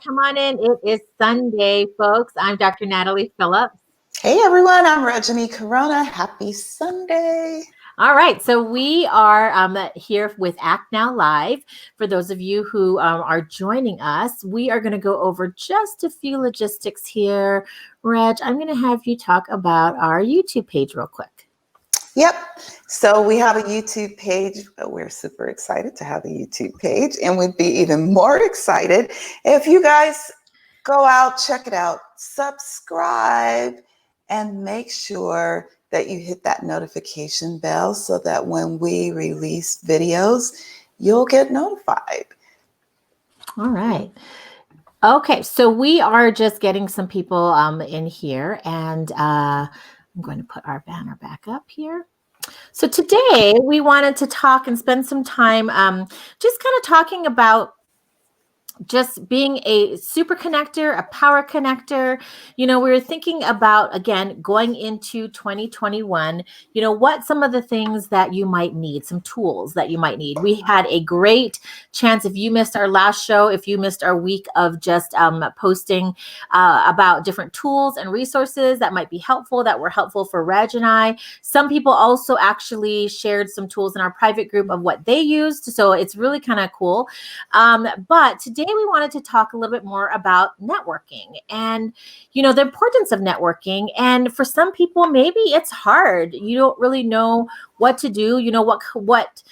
come on in. It is Sunday, folks. I'm Dr. Natalie Phillips. Hey everyone, I'm Reggie Corona. Happy Sunday. All right, so we are here with Act Now Live. For those of you who are joining us, we are going to go over just a few logistics here. Reg, I'm going to have you talk about our YouTube page real quick. Yep. So we have a YouTube page. We're super excited to have a YouTube page, and we'd be even more excited if you guys go out, check it out, subscribe, and make sure that you hit that notification bell so that when we release videos, you'll get notified. All right. Okay, so we are just getting some people in here, and I'm going to put our banner back up here. So today we wanted to talk and spend some time just kind of talking about just being a super connector, a power connector. We were thinking about, again, going into 2021, what some of the things that you might need, some tools that you might need. We had a great chance. If you missed our last show, if you missed our week of just posting about different tools and resources that might be helpful, that were helpful for Reg and I. Some people also actually shared some tools in our private group of what they used. So it's really kind of cool. But today we wanted to talk a little bit more about networking and, the importance of networking. And for some people, maybe it's hard. You don't really know what to do. What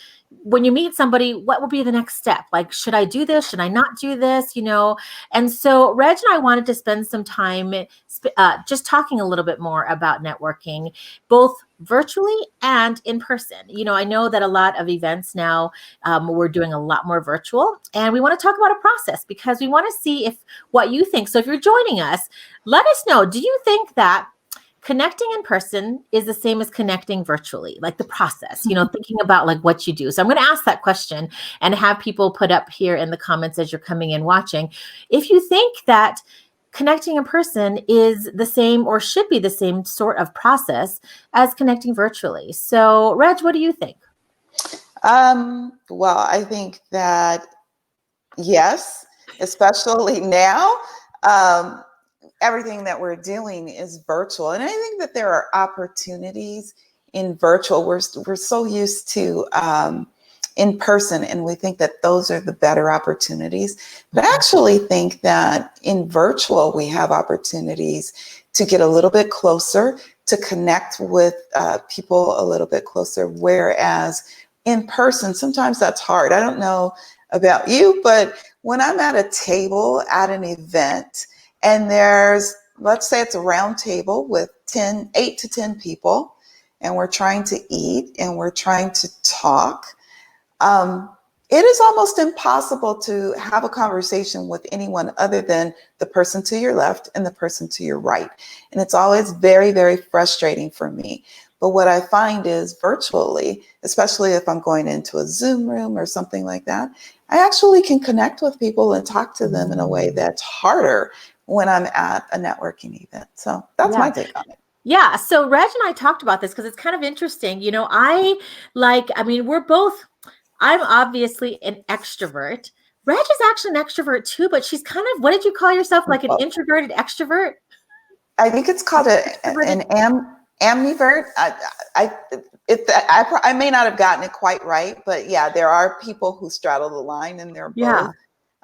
when you meet somebody, what will be the next step? Like, should I do this? Should I not do this? And so Reg and I wanted to spend some time just talking a little bit more about networking, both virtually and in person. I know that a lot of events now, we're doing a lot more virtual, and we want to talk about a process because we want to see what you think. So if you're joining us, let us know. Do you think that connecting in person is the same as connecting virtually, like the process, thinking about like what you do? So I'm going to ask that question and have people put up here in the comments as you're coming in watching. If you think that connecting in person is the same or should be the same sort of process as connecting virtually. So Reg, what do you think? Well, I think that yes, especially now. Everything that we're doing is virtual. And I think that there are opportunities in virtual. We're so used to in person, and we think that those are the better opportunities. But I actually think that in virtual, we have opportunities to get a little bit closer, to connect with people a little bit closer. Whereas in person, sometimes that's hard. I don't know about you, but when I'm at a table at an event, and let's say it's a round table with 8 to 10 people, and we're trying to eat and we're trying to talk. It is almost impossible to have a conversation with anyone other than the person to your left and the person to your right. And it's always very, very frustrating for me. But what I find is virtually, especially if I'm going into a Zoom room or something like that, I actually can connect with people and talk to them in a way that's harder when I'm at a networking event. So that's my take on it. Yeah. So Reg and I talked about this because it's kind of interesting. I'm obviously an extrovert. Reg is actually an extrovert too, but she's kind of, what did you call yourself? Like an introverted extrovert? I think it's called an ambivert. I may not have gotten it quite right, but yeah, there are people who straddle the line, and they're both. Yeah.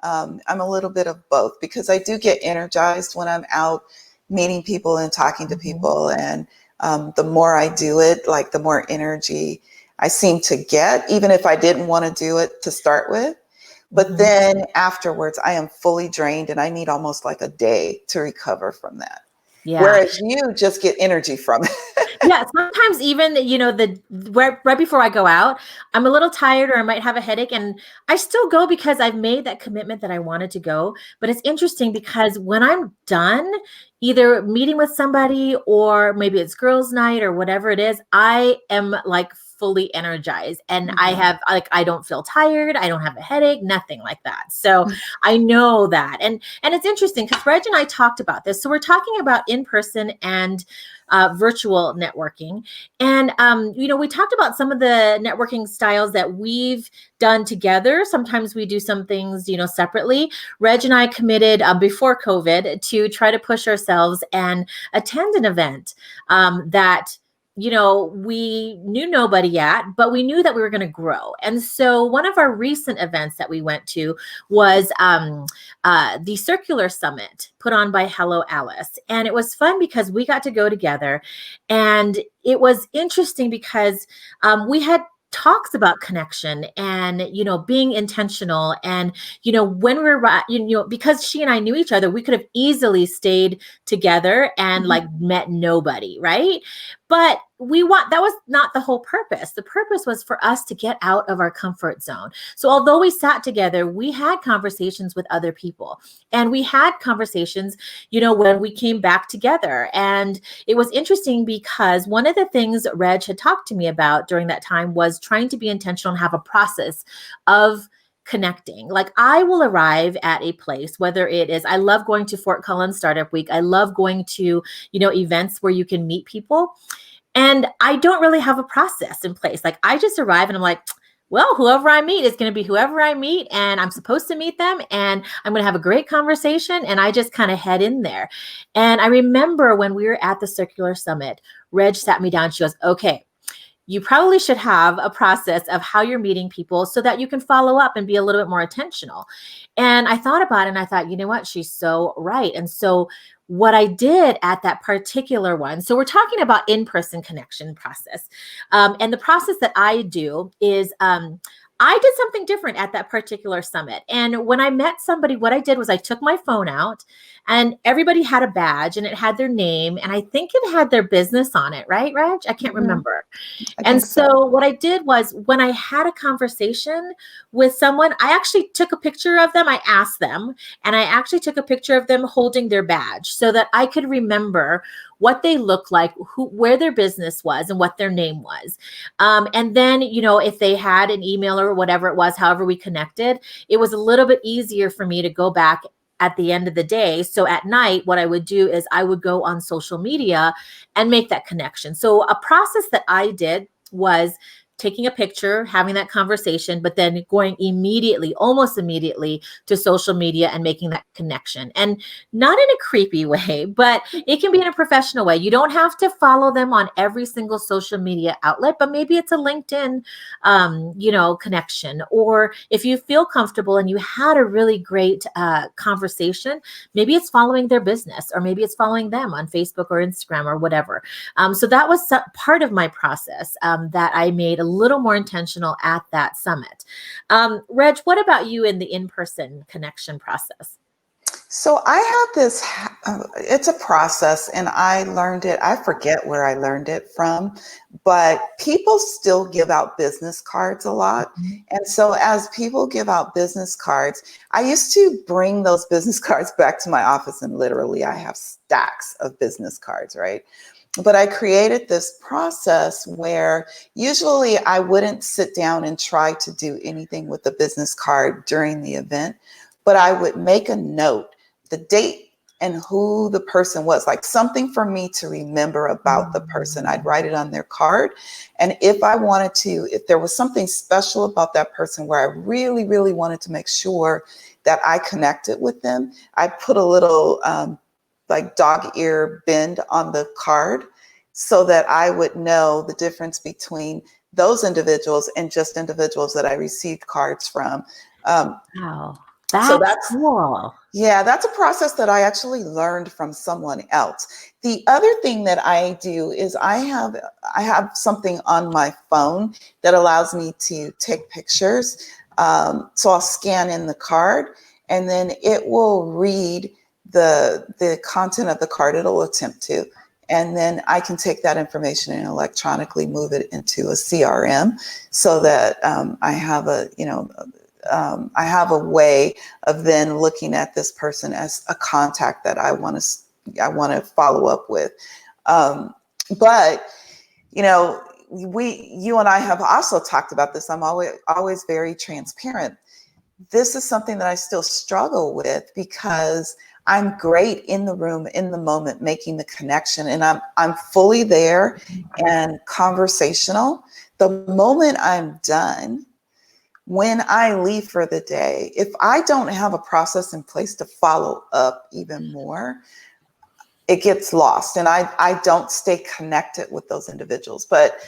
I'm a little bit of both because I do get energized when I'm out meeting people and talking to people. And the more I do it, like the more energy I seem to get, even if I didn't want to do it to start with. But then afterwards, I am fully drained and I need almost like a day to recover from that. Yeah. Whereas you just get energy from it. Yeah. Sometimes even, right before I go out, I'm a little tired or I might have a headache, and I still go because I've made that commitment that I wanted to go. But it's interesting because when I'm done, either meeting with somebody or maybe it's girls' night or whatever it is, I am like fully energized. And I don't feel tired. I don't have a headache, nothing like that. So I know that. And it's interesting because Reg and I talked about this. So we're talking about in-person and virtual networking. And, we talked about some of the networking styles that we've done together. Sometimes we do some things, separately. Reg and I committed before COVID to try to push ourselves and attend an event that we knew nobody at, but we knew that we were going to grow. And so one of our recent events that we went to was the Circular Summit put on by Hello Alice. And it was fun because we got to go together. And it was interesting because we had talks about connection and being intentional, and when we were because she and I knew each other, we could have easily stayed together and like met nobody, right? But that was not the whole purpose. The purpose was for us to get out of our comfort zone. So although we sat together, we had conversations with other people, and we had conversations when we came back together. And it was interesting because one of the things Reg had talked to me about during that time was trying to be intentional and have a process of connecting. Like, I will arrive at a place, whether it is, I love going to Fort Collins Startup Week. I love going to, events where you can meet people. And I don't really have a process in place. Like, I just arrive and I'm like, well, whoever I meet is going to be whoever I meet, and I'm supposed to meet them, and I'm going to have a great conversation, and I just kind of head in there. And I remember when we were at the Circular Summit, Reg sat me down. She goes, okay, you probably should have a process of how you're meeting people so that you can follow up and be a little bit more intentional. And I thought about it and I thought, you know what? She's so right. And so what I did at that particular one, so we're talking about in-person connection process. And the process that I do is I did something different at that particular summit. And when I met somebody, what I did was I took my phone out, and everybody had a badge and it had their name. And I think it had their business on it, right, Reg? I can't remember. And so what I did was, when I had a conversation with someone, I actually took a picture of them. I asked them, and I actually took a picture of them holding their badge so that I could remember what they looked like, where their business was, and what their name was. And then, if they had an email or whatever it was, however we connected, it was a little bit easier for me to go back at the end of the day. So at night, what I would do is I would go on social media and make that connection. So a process that I did was taking a picture, having that conversation, but then going almost immediately to social media and making that connection. And not in a creepy way, but it can be in a professional way. You don't have to follow them on every single social media outlet, but maybe it's a LinkedIn, connection. Or if you feel comfortable and you had a really great conversation, maybe it's following their business, or maybe it's following them on Facebook or Instagram or whatever. So that was part of my process that I made a little more intentional at that summit. Reg, what about you in the in-person connection process? So I have this, it's a process, and I learned it. I forget where I learned it from, but people still give out business cards a lot. And so as people give out business cards, I used to bring those business cards back to my office, and literally I have stacks of business cards, right? But I created this process where usually I wouldn't sit down and try to do anything with the business card during the event, but I would make a note, the date and who the person was, like something for me to remember about the person. I'd write it on their card. And if I wanted to, if there was something special about that person where I really, really wanted to make sure that I connected with them, I put a little like dog ear bend on the card so that I would know the difference between those individuals and just individuals that I received cards from. Wow, that's cool. Yeah, that's a process that I actually learned from someone else. The other thing that I do is I have something on my phone that allows me to take pictures. So I'll scan in the card, and then it will read the content of the card. It'll attempt to, and then I can take that information and electronically move it into a CRM so that I have I have a way of then looking at this person as a contact that I want to follow up with. But you and I have also talked about this. I'm always very transparent. This is something that I still struggle with because I'm great in the room, in the moment, making the connection, and I'm fully there and conversational. The moment I'm done, when I leave for the day, if I don't have a process in place to follow up even more, it gets lost, and I don't stay connected with those individuals. But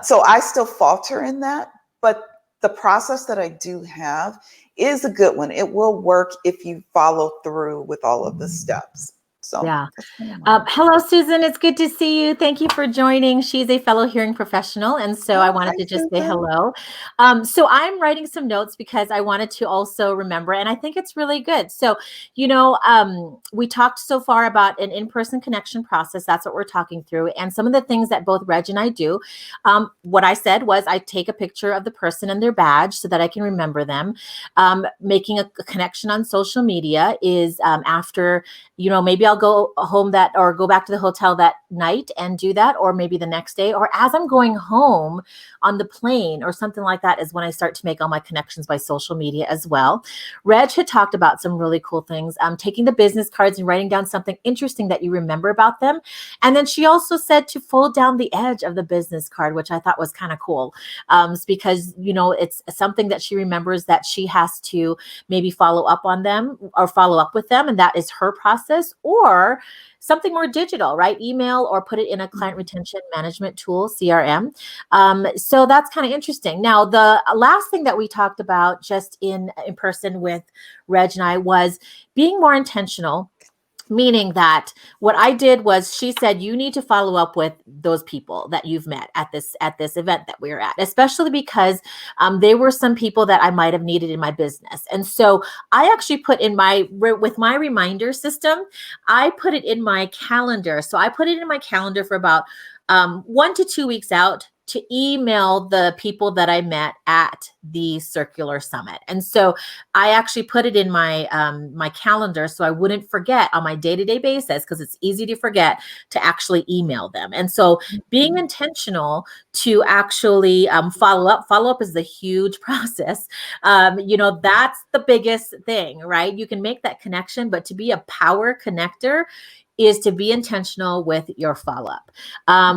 so I still falter in that, but the process that I do have is a good one. It will work if you follow through with all of the steps. So Yeah. Hello, Susan. It's good to see you. Thank you for joining. She's a fellow hearing professional. And so I wanted hi, to just say Susan. hello. So I'm writing some notes because I wanted to also remember, and I think it's really good. So, we talked so far about an in-person connection process. That's what we're talking through. And some of the things that both Reg and I do. What I said was I take a picture of the person and their badge so that I can remember them. Making a connection on social media is after, maybe I'll go home or go back to the hotel that night and do that, or maybe the next day, or as I'm going home on the plane or something like that is when I start to make all my connections by social media as well. Reg had talked about some really cool things, taking the business cards and writing down something interesting that you remember about them. And then she also said to fold down the edge of the business card, which I thought was kind of cool, because, it's something that she remembers that she has to maybe follow up on them or follow up with them. And that is her process, or something more digital, right? Email, or put it in a client retention management tool, CRM. So that's kind of interesting. Now, the last thing that we talked about just in person with Reg and I was being more intentional. Meaning that what I did was she said, you need to follow up with those people that you've met at this event that we were at, especially because they were some people that I might have needed in my business. And so I actually put with my reminder system, I put it in my calendar. So I put it in my calendar for about 1 to 2 weeks out to email the people that I met at the Circular Summit. And so I actually put it in my my calendar so I wouldn't forget on my day-to-day basis, because it's easy to forget to actually email them. And so being intentional to actually follow up is a huge process. That's the biggest thing, right? You can make that connection, but to be a power connector is to be intentional with your follow-up.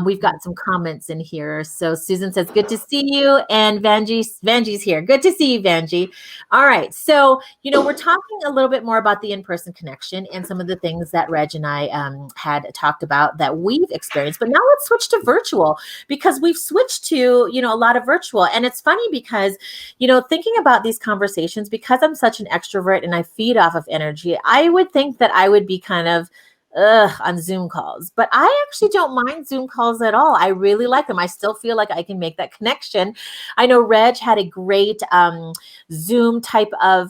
We've got some comments in here. So Susan says, good to see you. And Vanji's here. Good to see you, Vanji. All right. So, we're talking a little bit more about the in-person connection and some of the things that Reg and I had talked about that we've experienced. But now let's switch to virtual, because we've switched to, a lot of virtual. And it's funny because, thinking about these conversations, because I'm such an extrovert and I feed off of energy, I would think that I would be kind of on Zoom calls, but I actually don't mind Zoom calls at all. I really like them. I still feel like I can make that connection. I know Reg had a great Zoom type of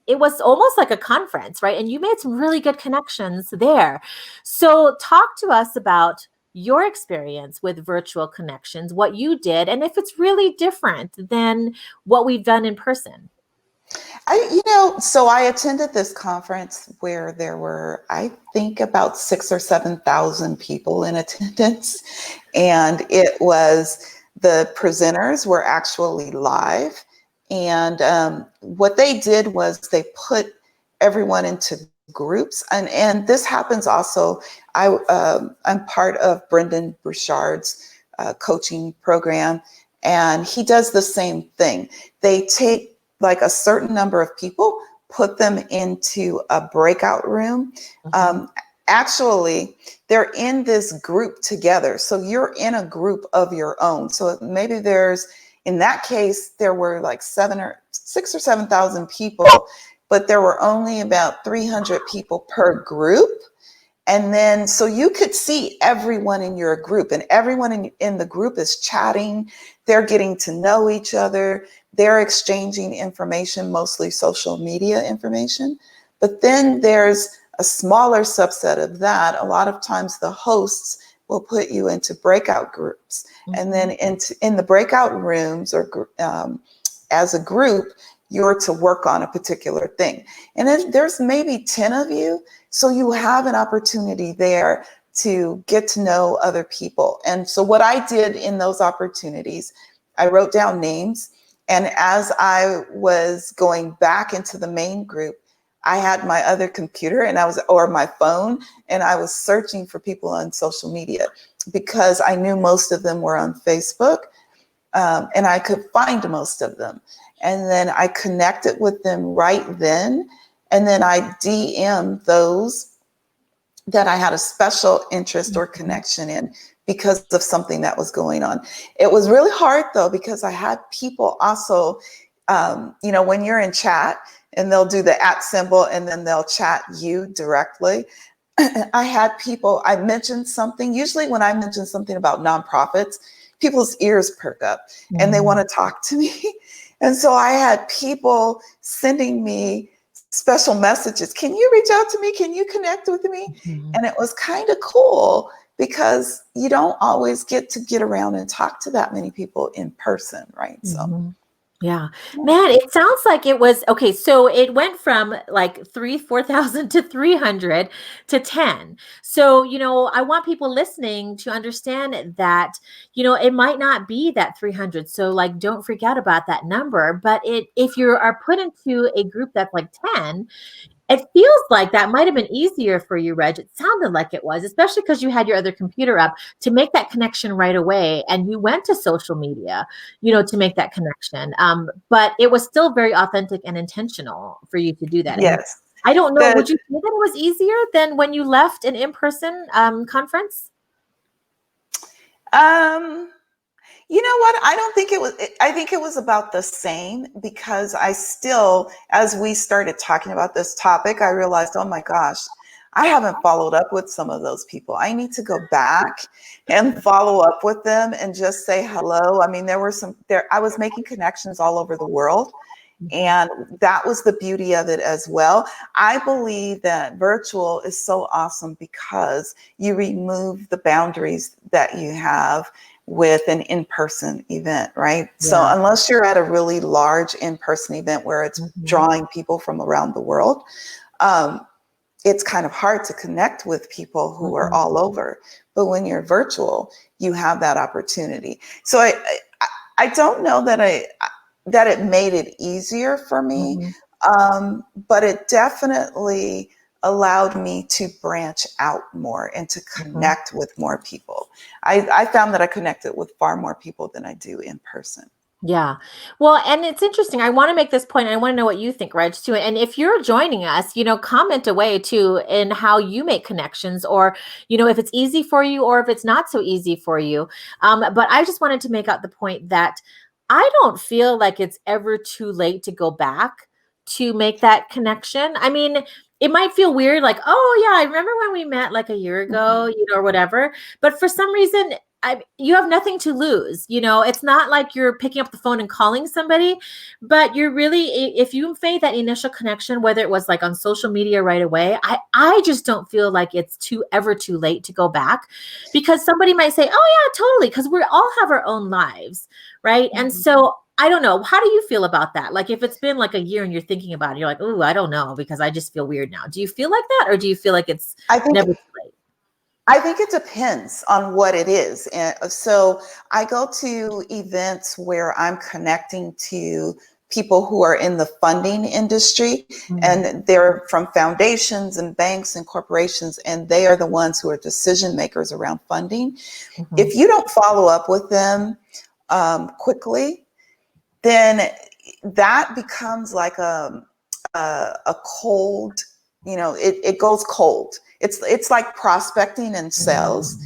it was almost like a conference, right? And you made some really good connections there. So talk to us about your experience with virtual connections, what you did, and if it's really different than what we've done in person. So I attended this conference where there were, I think, about 6,000 or 7,000 people in attendance. And the presenters were actually live. And what they did was they put everyone into groups. And this happens also. I'm part of Brendan Burchard's coaching program, and he does the same thing. They take like a certain number of people, put them into a breakout room. Actually, they're in this group together. So you're in a group of your own. So maybe in that case, there were like 6,000 or 7,000 people, but there were only about 300 people per group. And then, so you could see everyone in your group, and everyone in the group is chatting. They're getting to know each other. They're exchanging information, mostly social media information. But then there's a smaller subset of that. A lot of times the hosts will put you into breakout groups. And then in the breakout rooms, or as a group, you're to work on a particular thing. And then there's maybe 10 of you. So you have an opportunity there to get to know other people. And so what I did in those opportunities, I wrote down names. And as I was going back into the main group, I had my other computer or my phone, and I was searching for people on social media because I knew most of them were on Facebook, and I could find most of them. And then I connected with them right then. And then I DM those that I had a special interest or connection in because of something that was going on. It was really hard though, because I had people also, when you're in chat and they'll do the @ symbol and then they'll chat you directly. I had people, I mentioned something, usually when I mention something about nonprofits, people's ears perk up and they want to talk to me. And so I had people sending me special messages. Can you reach out to me? Can you connect with me? And it was kind of cool because you don't always get around and talk to that many people in person, right? So yeah, man, it sounds like it was okay. So it went from like 4,000 to 300 to 10. So, I want people listening to understand that, it might not be that 300. So like, don't forget about that number. But if you are put into a group that's like 10, it feels like that might have been easier for you, Reg. It sounded like it was, especially because you had your other computer up to make that connection right away. And you went to social media, to make that connection. But it was still very authentic and intentional for you to do that. And yes. I don't know, would you say that it was easier than when you left an in-person conference? You know what? I don't think it was, I think it was about the same because I still, as we started talking about this topic, I realized, oh my gosh, I haven't followed up with some of those people. I need to go back and follow up with them and just say hello. I mean, I was making connections all over the world. And that was the beauty of it as well. I believe that virtual is so awesome because you remove the boundaries that you have with an in-person event, right? Yeah. So unless you're at a really large in-person event where it's drawing people from around the world, it's kind of hard to connect with people who are all over. But when you're virtual, you have that opportunity. So I don't know that it made it easier for me, but it definitely allowed me to branch out more and to connect with more people. I found that I connected with far more people than I do in person. Yeah. Well, and it's interesting. I want to make this point. And I want to know what you think, Reg, too. And if you're joining us, comment away too in how you make connections or, if it's easy for you or if it's not so easy for you. But I just wanted to make out the point that I don't feel like it's ever too late to go back to make that connection. I mean, it might feel weird, like, oh yeah, I remember when we met like a year ago, or whatever. But for some reason, you have nothing to lose. It's not like you're picking up the phone and calling somebody, but you're really, if you made that initial connection, whether it was like on social media right away, I just don't feel like it's ever too late to go back, because somebody might say, oh yeah, totally. Because we all have our own lives. Right. And so I don't know. How do you feel about that? Like if it's been like a year and you're thinking about it, you're like, oh, I don't know, because I just feel weird now. Do you feel like that? Or do you feel like it's never too late? I think it depends on what it is. And so I go to events where I'm connecting to people who are in the funding industry, and they're from foundations and banks and corporations, and they are the ones who are decision makers around funding. If you don't follow up with them quickly, then that becomes like a cold, it goes cold. It's like prospecting in sales.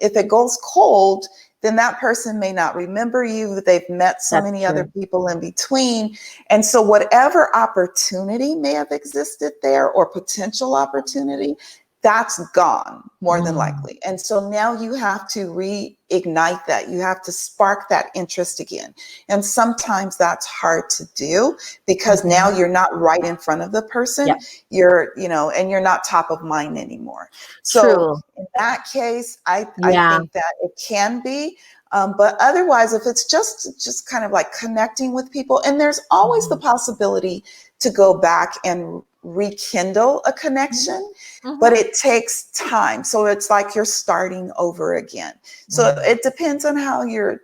If it goes cold, then that person may not remember you. They've met so many other people in between. And so whatever opportunity may have existed there or potential opportunity, that's gone more than likely. And so now you have to reignite that. You have to spark that interest again. And sometimes that's hard to do because now you're not right in front of the person. You're, and you're not top of mind anymore. So in that case, I think that it can be. But otherwise, if it's just kind of like connecting with people, and there's always the possibility to go back and rekindle a connection, but it takes time. So it's like you're starting over again. So it depends on how you're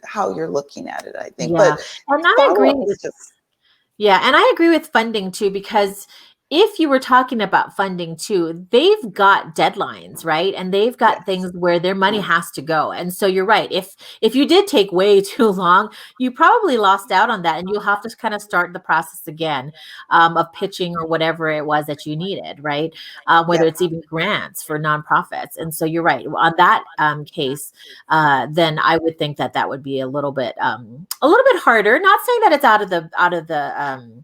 looking at it, I think. Yeah. But And I follow agree up is with just Yeah, and I agree with funding too, because if you were talking about funding too, they've got deadlines, right? And they've got yes. things where their money has to go. And so you're right. If you did take way too long, you probably lost out on that, and you'll have to kind of start the process again, of pitching or whatever it was that you needed, right? Whether Yes. it's even grants for nonprofits. And so you're right on that case. Then I would think that that would be a little bit harder. Not saying that it's out of the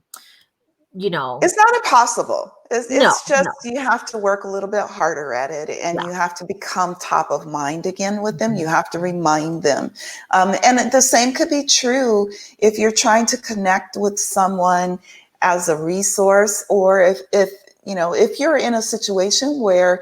you know, It's not impossible. no, It's just no, you have to work a little bit harder at it, and yeah. you have to become top of mind again with them. Mhm. You have to remind them. And the same could be true if you're trying to connect with someone as a resource, or if if you're in a situation where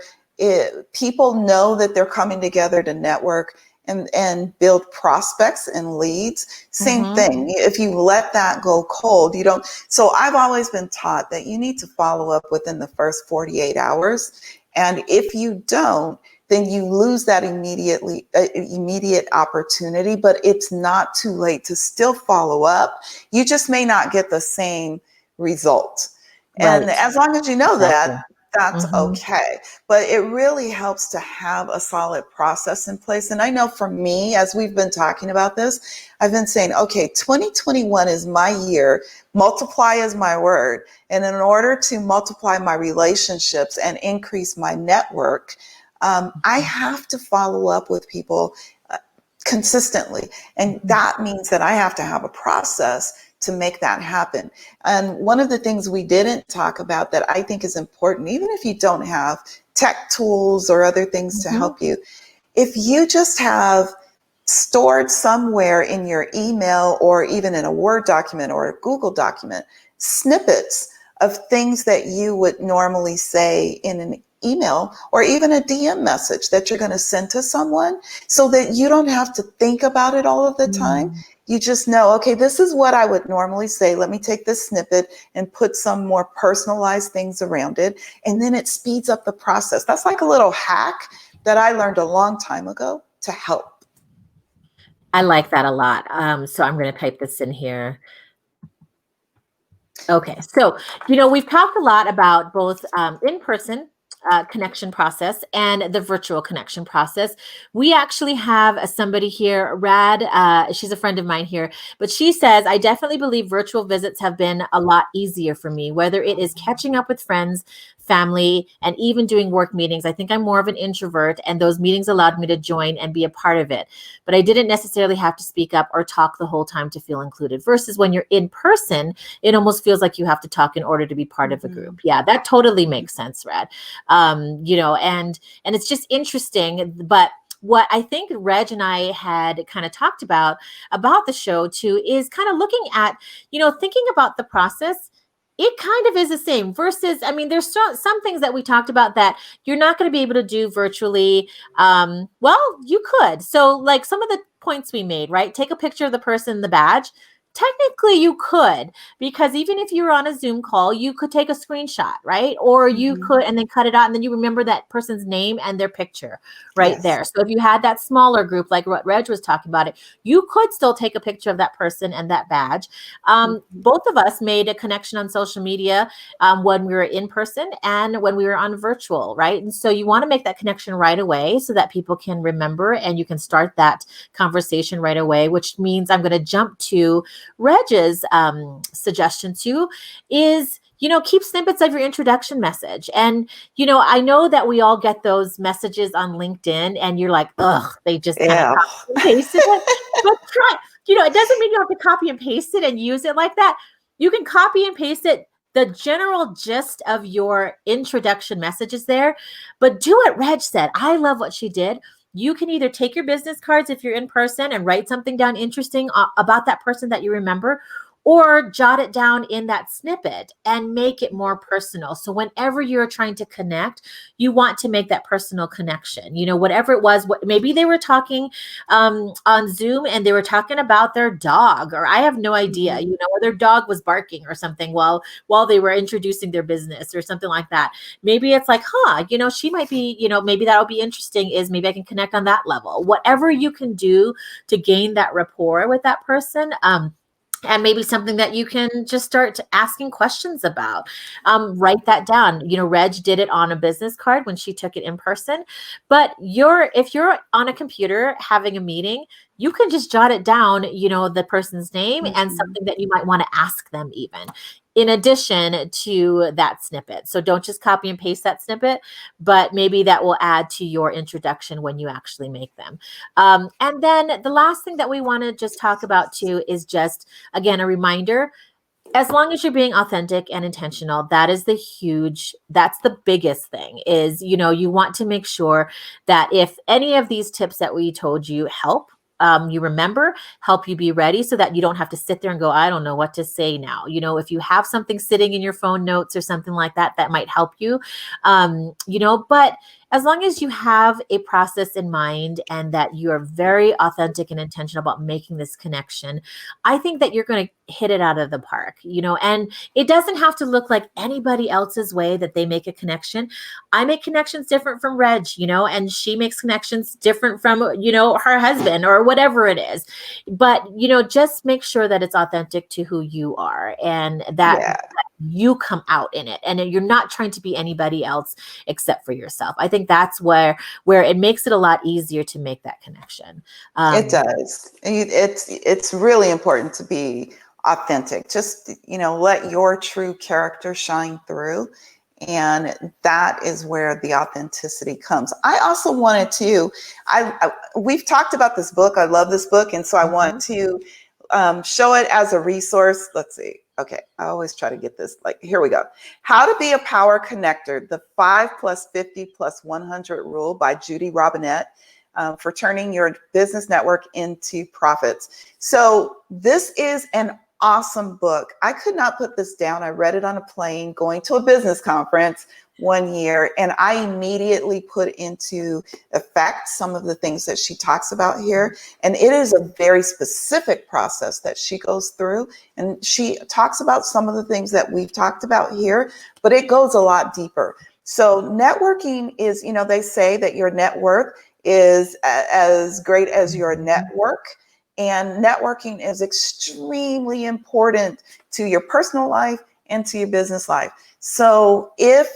people know that they're coming together to network and build prospects and leads. Same Mhm. thing. If you let that go cold, you don't. So I've always been taught that you need to follow up within the first 48 hours. And if you don't, then you lose that immediate opportunity. But it's not too late to still follow up. You just may not get the same result. And Right. as long as you know that, Exactly. that's Mhm. okay. But it really helps to have a solid process in place. And I know for me, as we've been talking about this, I've been saying, okay, 2021 is my year. Multiply is my word. And in order to multiply my relationships and increase my network, I have to follow up with people consistently. And Mhm. that means that I have to have a process to make that happen. And one of the things we didn't talk about that I think is important, even if you don't have tech tools or other things to Mhm. help you, if you just have stored somewhere in your email or even in a Word document or a Google document, snippets of things that you would normally say in an email or even a DM message that you're going to send to someone, so that you don't have to think about it all of the time. Mm. You just know, okay, this is what I would normally say. Let me take this snippet and put some more personalized things around it. And then it speeds up the process. That's like a little hack that I learned a long time ago to help. I like that a lot. So I'm going to type this in here. Okay, so we've talked a lot about both in-person connection process and the virtual connection process. We actually have somebody here, Rad. She's a friend of mine here, but she says, I definitely believe virtual visits have been a lot easier for me, whether it is catching up with friends, family, and even doing work meetings. I think I'm more of an introvert, and those meetings allowed me to join and be a part of it. But I didn't necessarily have to speak up or talk the whole time to feel included. Versus when you're in person, it almost feels like you have to talk in order to be part of a group. Yeah, that totally makes sense, Rad. And it's just interesting. But what I think Reg and I had kind of talked about the show too is kind of looking at, thinking about the process. It kind of is the same versus, I mean, there's some things that we talked about that you're not going to be able to do virtually. Well, you could. So like some of the points we made, right? Take a picture of the person in the badge. Technically, you could, because even if you were on a Zoom call, you could take a screenshot, right? Or you Mhm. could, and then cut it out, and then you remember that person's name and their picture right Yes. there. So if you had that smaller group, like what Reg was talking about it, you could still take a picture of that person and that badge. Mhm. Both of us made a connection on social media when we were in person and when we were on virtual, right? And so you want to make that connection right away so that people can remember and you can start that conversation right away, which means I'm going to jump to Reg's suggestion too is, keep snippets of your introduction message. And, I know that we all get those messages on LinkedIn and you're like, ugh, they just kind of Yeah. copy and pasted it. But try, it doesn't mean you have to copy and paste it and use it like that. You can copy and paste it. The general gist of your introduction message is there, but do what Reg said. I love what she did. You can either take your business cards if you're in person and write something down interesting about that person that you remember, or jot it down in that snippet and make it more personal. So whenever you're trying to connect, you want to make that personal connection. Whatever it was, maybe they were talking on Zoom and they were talking about their dog, or I have no idea, or their dog was barking or something while they were introducing their business or something like that. Maybe it's like, she might be, maybe that'll be interesting, is maybe I can connect on that level. Whatever you can do to gain that rapport with that person. And maybe something that you can just start asking questions about. Write that down. Reg did it on a business card when she took it in person. But if you're on a computer having a meeting, you can just jot it down, the person's name and something that you might want to ask them even, in addition to that snippet. So don't just copy and paste that snippet, but maybe that will add to your introduction when you actually make them. And then the last thing that we want to just talk about too is just, again, a reminder. As long as you're being authentic and intentional, that's the biggest thing is, you want to make sure that if any of these tips that we told you help, you remember, help you be ready so that you don't have to sit there and go, I don't know what to say now. If you have something sitting in your phone notes or something like that, that might help you, but as long as you have a process in mind and that you are very authentic and intentional about making this connection, I think that you're going to hit it out of the park, and it doesn't have to look like anybody else's way that they make a connection. I make connections different from Reg, and she makes connections different from, her husband or whatever it is. But, just make sure that it's authentic to who you are and that you come out in it and you're not trying to be anybody else except for yourself. I think that's where it makes it a lot easier to make that connection. It does. It's really important to be authentic. Just, let your true character shine through. And that is where the authenticity comes. I also wanted to, we've talked about this book. I love this book. And so I want to show it as a resource. Let's see. Okay. I always try to get this, here we go. How to Be a Power Connector, the 5 + 50 + 100 Rule by Judy Robinette. For turning your business network into profits. So this is an awesome book. I could not put this down. I read it on a plane going to a business conference one year, and I immediately put into effect some of the things that she talks about here. And it is a very specific process that she goes through. And she talks about some of the things that we've talked about here, but it goes a lot deeper. So networking is, they say that your net worth is as great as your network. And networking is extremely important to your personal life and to your business life. So if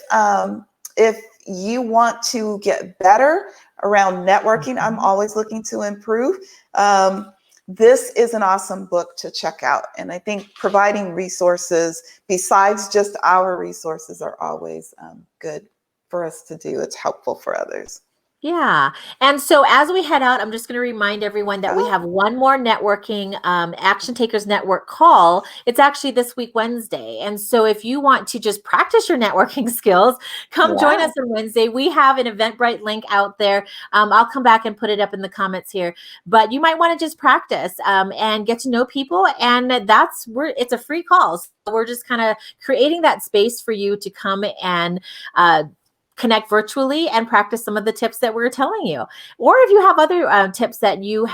you want to get better around networking, I'm always looking to improve. This is an awesome book to check out. And I think providing resources besides just our resources are always good for us to do. It's helpful for others. Yeah. And so as we head out, I'm just going to remind everyone that we have one more networking Action Takers Network call. It's actually this week, Wednesday. And so if you want to just practice your networking skills, come join us on Wednesday. We have an Eventbrite link out there. I'll come back and put it up in the comments here. But you might want to just practice and get to know people. And it's a free call. So we're just kind of creating that space for you to come and connect virtually and practice some of the tips that we're telling you. Or if you have other tips that you've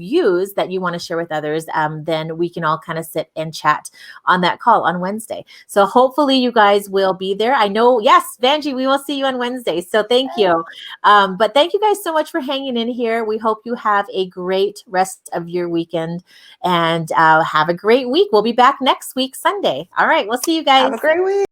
used that you want to share with others, then we can all kind of sit and chat on that call on Wednesday. So hopefully you guys will be there. I know, yes, Vanjie, we will see you on Wednesday. So thank you. But thank you guys so much for hanging in here. We hope you have a great rest of your weekend and have a great week. We'll be back next week, Sunday. All right, we'll see you guys. Have a great week.